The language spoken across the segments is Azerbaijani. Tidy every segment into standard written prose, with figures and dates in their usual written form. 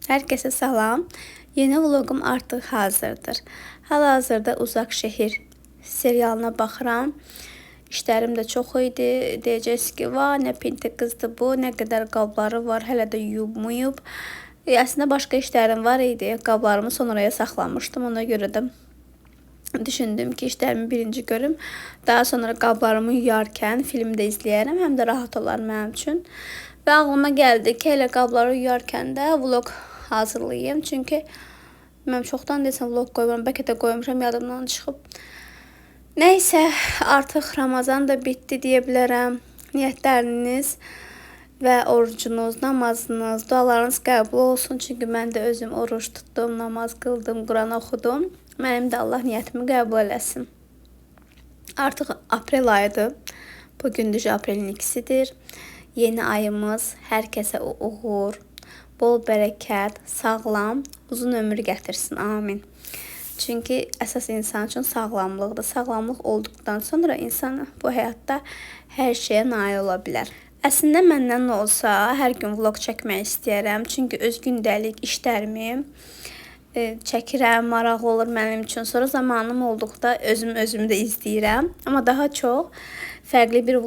Herkese salam. Yeni vlogum artıq hazırdır. Hal-hazırda Uzaq Şəhər serialına baxıram. İşlərim də çox idi. Deyəcəksiniz ki, nə pinti qızdı bu, nə qədər qabları var, hələ də yuyub. Əslində başqa işlərim var idi. Qablarımı sonraya saxlamışdım. Ona görə də düşündüm ki, işlərimi birinci görüm. Daha sonra qablarımı yuyarkən film də izləyərəm, həm də rahat olar mənim üçün. Və ağlıma gəldi ki, elə qabları yuyarkən də vlog hazırlayayım. Çünki mən çoxdan desəm vlog qoymam, bəlkə də qoymuşam, yadımdan çıxıb. Nəysə, artıq Ramazan da bitdi deyə bilərəm. Niyyətləriniz və orucunuz, namazınız, dualarınız qəbul olsun. Çünki mən də özüm oruç tutdum, namaz qıldım, Quran oxudum. Mənim də Allah niyyətimi qəbul eləsin. Artıq aprel ayıdır. Bugün düz aprelin 2-sidir. Yeni ayımız hər kəsə uğur, bol bərəkət, sağlam, uzun ömür gətirsin. Amin. Çünki əsas insan üçün sağlamlıqdır. Sağlamlıq olduqdan sonra insan bu həyatda hər şeyə nail ola bilər. Əslində məndən olsa hər gün vlog çəkmək istəyərəm. Çünki öz gündəlik işlərimi çəkirəm, maraqlı olur mənim üçün. Sonra zamanım olduqda özümü də izləyirəm. Amma daha çox fərqli bir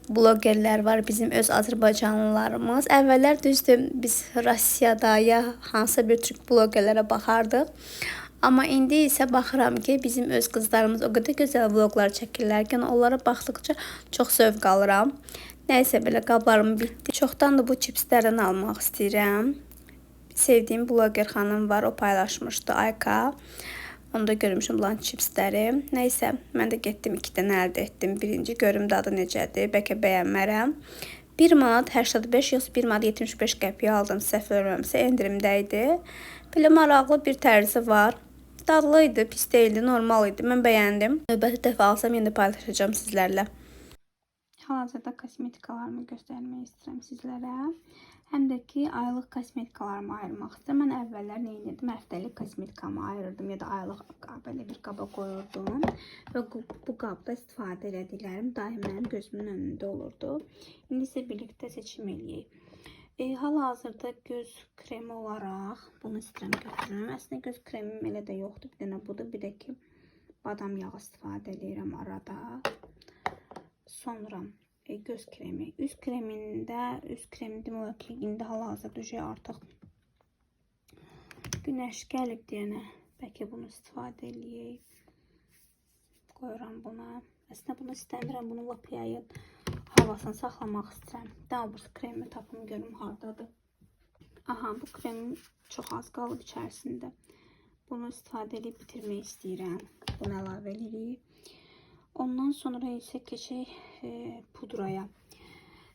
blogerlər var, bizim öz Azərbaycanlılarımız. Əvvəllər düzdür, biz Rusiyada ya hansısa bir Türk blogerlərə baxardıq. Amma indi isə baxıram ki, bizim öz qızlarımız o qədər gözəl vloglar çəkirlər ki, onlara baxdıqca çox zövq alıram. Nəysə, belə qablarım bitdi. Çoxdan da bu çipslərdən almaq istəyirəm. Sevdiyim bloger xanım var, o paylaşmışdı, Ayka. Onda görmüşüm bulan çipsləri. Nəysə, mən də getdim 2 dənə əldə etdim. Birinci görüm dadı necədir, bəlkə bəyənmərəm. 1 manat 85, yoxsa 1 manat 75 qəpiyə aldım, səhv eləmirəmsə, endirimdə idi. Belə maraqlı bir tərzi var. Dadlı idi, pis deyildi, normal idi. Mən bəyəndim. Növbəti dəfə alsam yenə paylaşacağım sizlərlə. Hal-hazırda kosmetikalarımı göstərmək istəyirəm sizlərə. Həm də ki, aylıq kosmetikalarımı ayırmaq istəyirəm. Mən əvvəllər nə edirdim? Həftəlik kosmetikamı ayırırdım ya da aylıq belə bir qaba qoyurdum. Və bu qabda istifadə elədiklərim daim mənim gözümün önündə olurdu. İndi isə birlikdə seçim eləyək. Hal-hazırda göz kremi olaraq bunu istəyirəm götürürüm. Əslində göz kremim elə də yoxdur. Bir dənə budur, bir də ki, badam yağı istifadə edirəm arada. Sonra göz kremi. Üz kremində, üz kremi demək ki, indi hal-hazırda artıq günəş gəlib deyənə, bəlkə bunu istifadə eləyək. Qoyuram buna. Əslində bunu istəmirəm, bunu lap yayın havasını saxlamaq istəyirəm. Daha bu kremi tapım görüm hardadır. Aha, bu kremin çox az qalıb içərisində. Bunu istifadə edib bitirmək istəyirəm. Bunu əlavə edirik. Ondan sonra isə keçək pudraya.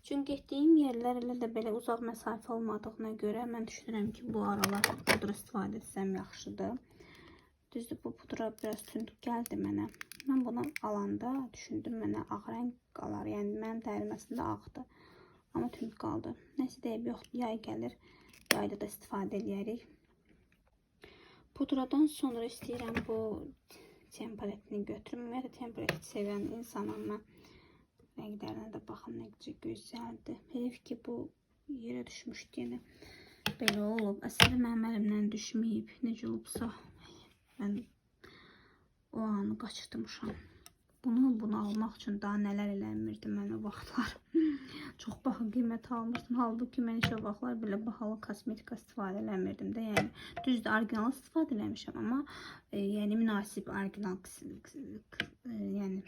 Çünki getdiyim yerlər elə də belə uzaq məsafə olmadığına görə mən düşünürəm ki, bu aralar pudra istifadə etsəm yaxşıdır. Düzdür, bu pudra biraz tünd gəldi mənə. Mən bunu alanda düşündüm, mənə ağ rəng qalar. Yəni mənim dərim əslində ağdır. Amma tünd qaldı. Nəsə deyib, yox, yay gəlir. Yayda da istifadə edərik. Pudradan sonra istəyirəm bu tempoletini götürüm. Ümumiyyətlə tempolet sevən insanım mən. Rənglərinə də baxın, nə gözəldir. Heyf ki, bu yerə düşmüşdü yenə. Belə olub. Əslində mənim əlimdən düşməyib. Necə olubsa, mən o anı qaçırtmışam. Bunu almaq üçün daha nələr eləmirdim mən o vaxtlar. Çox baha qiymət almışdım. Halbuki mən heç o vaxtlar belə bahalı kosmetika istifadə eləmirdim də. Yəni düzdür, orijinal istifadə eləmişəm, amma yəni münasib orijinal yəni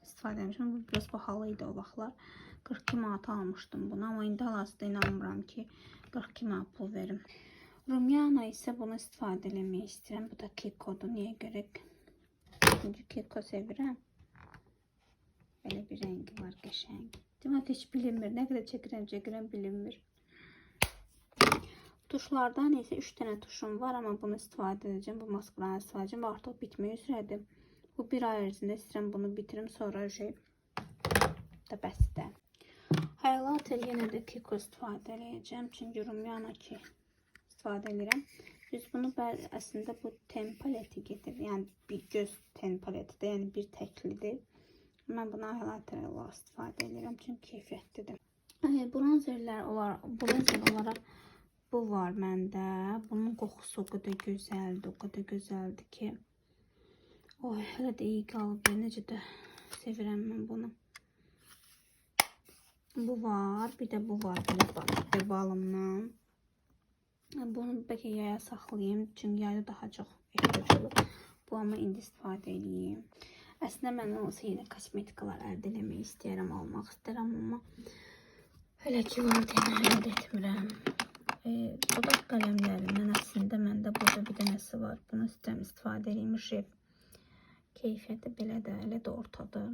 istifadə eləmişəm. Bu biraz bahalı idi o vaxtlar. 42 manat almışdım bunu, amma indi hal-hazırda inanmıram ki 42 manat pul verim. Rumiana isə bunu istifadə eləmək istəyirəm. Bu da Kiko'dur. Niyə görə? Çünki Kiko sevirəm. Belə bir rəngi var, qəşəng. Demək heç bilinmir. Nə qədər çəkirəm bilinmir. Tuşlardan isə 3 dənə tuşum var, amma bunu istifadə edəcəm. Bu maskaranı istifadə edəcəm. Artıq bitmək üzrədir. Bu bir ay ərzində istəyirəm bunu bitirim. Sonra da bəsdir. Highlighter yenə də Kiko istifadə edəcəm. Çünki Rumiana ki istifadə edirəm. Biz bunu əslində bu tempaleti getirir. Yəni bir göz tempaletidir. Yəni bir təklidir. Mən buna highlighter istifadə edirəm. Çünki keyfiyyətlidir. Bronzerlər olaraq bu var məndə. Bunun qoxusu o qədər gözəldir, o qədər gözəldir ki. Oy, hələ də iyi qalıb. Necə də sevirəm mən bunu. Bu var, bir də bu var. Belə balımdan. Bunu bəlkə yaya saxlayayım. Çünki yayda daha çox ehtiyac olur. Bu amma indi istifadə edeyim. Əslində mən olsa yenə kosmetikalar əldə eləmək istəyirəm, almaq istəyirəm, amma hələ ki var deyən əldə etmirəm. Dodaq qələmlərindən əslində məndə burada bir dənəsi var. Bunu istəyirəm istifadə edeyim. Jef keyfiyyəti belə də, elə də ortadır.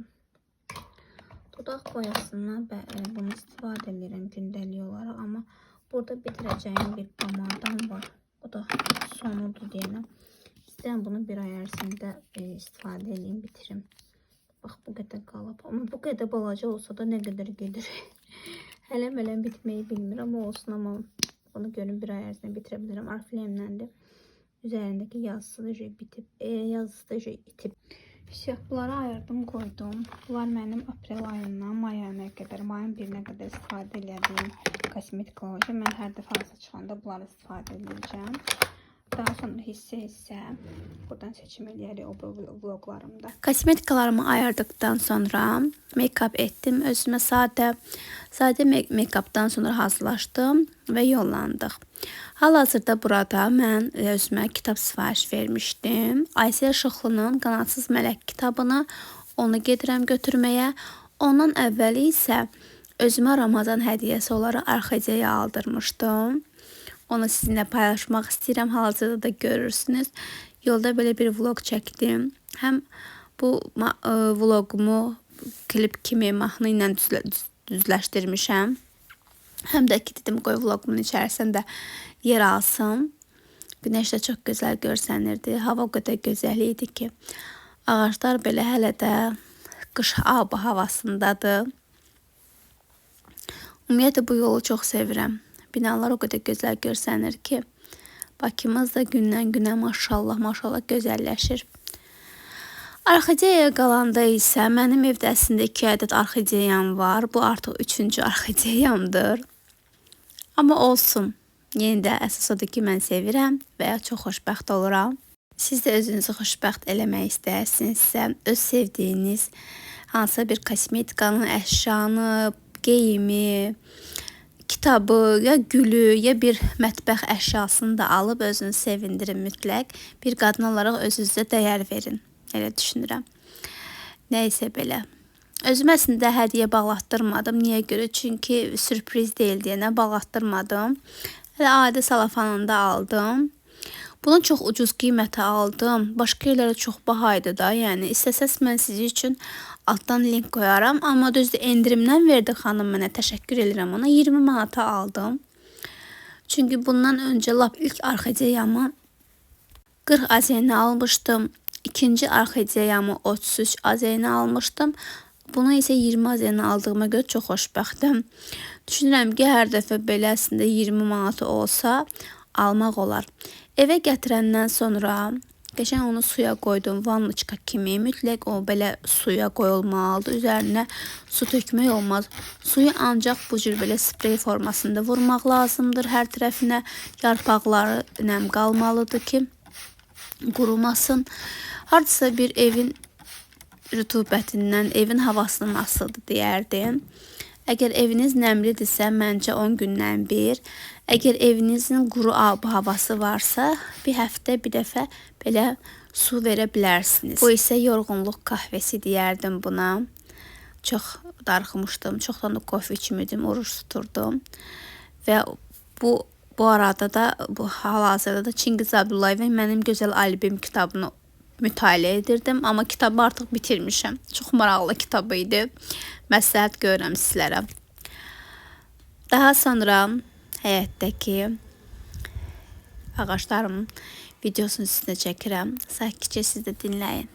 Dodaq boyasından bunu istifadə edirəm gündəlik olaraq, amma burada bitirəcəyim bir pomadam var. O da sonudur deyənəm. İstəyirəm bunu bir ay ərzində istifadə edeyim, bitirim. Bax, bu qədər qalıb. Amma bu qədər balaca olsa da nə qədər gedir. Hələm bitməyi bilmirəm, olsun, amma onu görün bir ay ərzində bitirə bilirim. Ariflemləndir. Üzərindəki yazısı da bitib. Yazısı da itib. Bunları ayırdım, qoydum. Bunlar mənim aprel ayından may ayına qədər, mayın 1-nə qədər istifadə edəcəyim kosmetikalar olacaq. Mən hər dəfə arası çıxanda bunları istifadə edəcəm. Daha sonra hissə buradan seçim eləyərik o vloglarımda. Kosmetikalarımı ayırdıktan sonra make-up etdim. Özümə sadə make-updan sonra hazırlaşdım və yollandıq. Hal-hazırda burada mən özümə kitab sifariş vermişdim. Aysel Şıxlının Qanadsız Mələk kitabını, onu gedirəm götürməyə. Ondan əvvəli isə özümə Ramazan hədiyyəsi olaraq orxideya aldırmışdım. Onu sizinlə paylaşmaq istəyirəm. Hal-hazırda da görürsünüz. Yolda belə bir vlog çəkdim. Həm bu vlogumu klip kimi mahnı ilə düzləşdirmişəm. Həm də ki dedim qoy vlogumun içərisində yer alsın. Günəş də çox gözəl görsənirdi. Hava o qədər gözəl idi ki, ağaclar belə hələ də qış havasındadır. Ümumiyyətlə bu yolu çox sevirəm. Binalar o qədər gözəl görsənir ki, Bakımız da gündən-günə maşallah gözəlləşir. Orxideyaya qalanda isə mənim evdə əslində 2 ədəd orxideyam var. Bu artıq 3-cü orxideyamdır. Amma olsun. Yenə də əsas odur ki, mən sevirəm və ya çox xoşbəxt oluram. Siz də özünüzü xoşbəxt eləmək istəyirsinizsə, öz sevdiyiniz hansısa bir kosmetikanı, əşyanı, geyimi, kitabı, ya gülü, ya bir mətbəx əşyasını da alıb özünü sevindirin mütləq. Bir qadın olaraq özünüzə dəyər verin. Elə düşünürəm. Nəysə belə. Özüm əslində hədiyyə bağlatdırmadım. Niyə görə? Çünki sürpriz deyil deyənə bağlatdırmadım. Elə adi salafanında aldım. Bunu çox ucuz qiymətə aldım. Başqa yerlərə çox baha idi da. Yəni istəsəz mən sizin üçün altdan link qoyaram. Amma düzdür endirimdən verdi xanım mənə. Təşəkkür edirəm ona. 20 manata aldım. Çünki bundan öncə lap ilk orxideyamı 40 azenə almışdım. İkinci orxideyamı 33 azenə almışdım. Bunu isə 20 azenə aldığıma görə çox xoşbəxtəm. Düşünürəm ki, hər dəfə belə əslində 20 manatı olsa almaq olar. Evə gətirəndən sonra qəşəng onu suya qoydum. Vannoçka kimi mütləq o belə suya qoyulmalıdır. Üzərinə su tökmək olmaz. Suyu ancaq bu cür belə sprey formasında vurmaq lazımdır. Hər tərəfinə yarpaqları nəm qalmalıdır ki, qurumasın. Hardasa bir evin rütubətindən, evin havasından asılıdır deyərdim. Əgər eviniz nəmlidirsə, məncə 10 gündən bir. Əgər evinizin quru havası varsa, bir həftə bir dəfə belə su verə bilərsiniz. Bu isə yorğunluq kahvesi deyərdim buna. Çox darıxmışdım, çoxdan da kofe içmirdim, oruç tuturdum. Və bu arada da, bu hal-hazırda da Çingiz Abdullayevin Mənim Gözəl Albüm kitabını mütaliə edirdim. Amma kitabı artıq bitirmişəm. Çox maraqlı kitabı idi. Məsləhət görürəm sizlərə. Daha sonra həyətdəki ağaclarımın videosunu sizə çəkirəm. Sakitcə siz də dinləyin.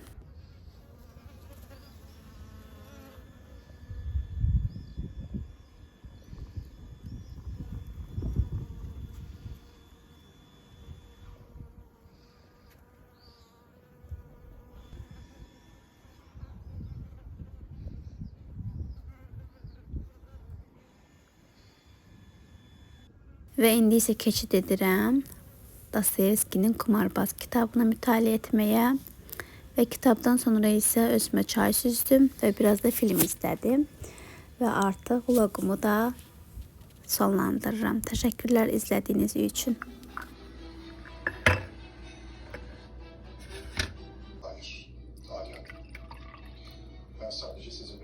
Və indi isə keçid edirəm Dostoyevskinin Kumarbaz kitabını mütaliə etməyə. Və kitabdan sonra isə özümə çay süzdüm və biraz da film izlədim. Və artıq vlogumu da sonlandırıram. Təşəkkürlər izlədiyiniz üçün. Hayır, hala. Ben sadece sizi